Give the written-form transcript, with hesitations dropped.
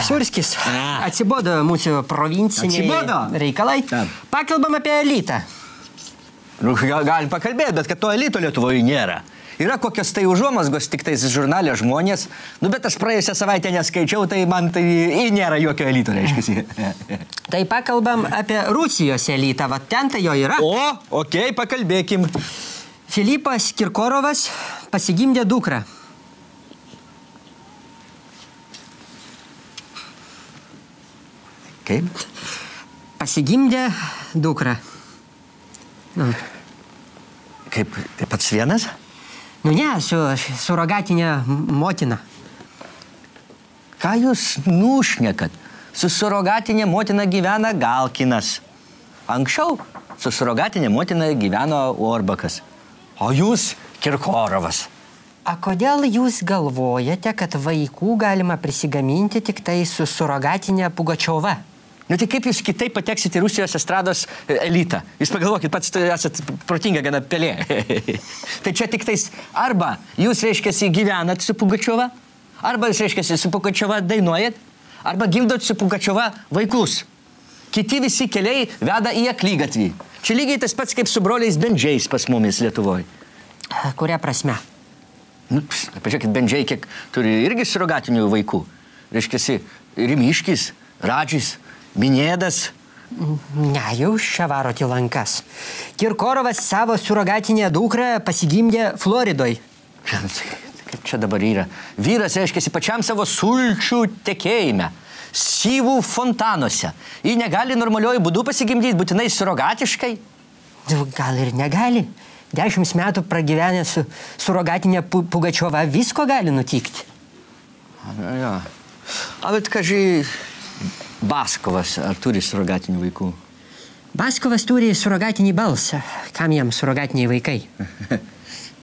Siurskis, atsibodo mūsų provinciniai reikalai. Pakalbam apie elitą. Galim pakalbėti, bet kad to elito Lietuvoje nėra. Yra kokios tai užuomazgos tik tais žurnalė žmonės. Nu, bet aš praėjusią savaitę neskaičiau, tai man tai nėra jokio elito, reiškia. Tai pakalbam apie Rusijos elitą, va ten tai jo yra. Okei, pakalbėkim. Filipas Kirkorovas pasigimdė dukrą. Kaip? Pasigimdė dukrą. Kaip, tai pats vienas? Nu ne, su surogatinė motina. Ką jūs nušnekat? Su surogatinė motina gyvena Galkinas. Anksčiau su surogatinė motina gyveno Orbakas. O jūs Kirkorovas. A kodėl jūs galvojate, kad vaikų galima prisigaminti tik tai su surogatinė Pugačiova? Nu tai kaip jūs kitaip pateksite į Rusijos estrados elitą? Jūs pagalvokit, pats esat protinga gana pelė. Tai čia tik tais arba jūs, reiškiasi, gyvenat su Pugačiova, arba jūs, reiškiasi, su Pugačiova dainuojat, arba gimdot su Pugačiova vaikus. Kiti visi keliai veda į aklygatvį. Čia lygiai tas pats kaip su broliais Bendžiais pas mumis Lietuvoje. Kuria prasme? Nu, pažiūrėkit, Bendžiai kiek turi irgi surogatinių vaikų. Reiškiasi, Rimiškis, Radžis, Minėdas. Ne, jau čia varot į lankas. Kirkorovas savo surogatinę dukrą pasigimdė Floridoj. Kaip čia dabar yra? Vyras, reiškiasi, pačiam savo sulčių tekėjime, syvų fontanuose. Jį negali normaliuoju būdu pasigimdyti, būtinai surogatiškai? Gal ir negali. 10 metų pragyvenę su surogatinė Pugačiova visko gali nutikti. Ja. A bet, kaži, Baskovas ar turi surogatinių vaikų? Baskovas turi surogatinį balsą. Kam jam surogatiniai vaikai?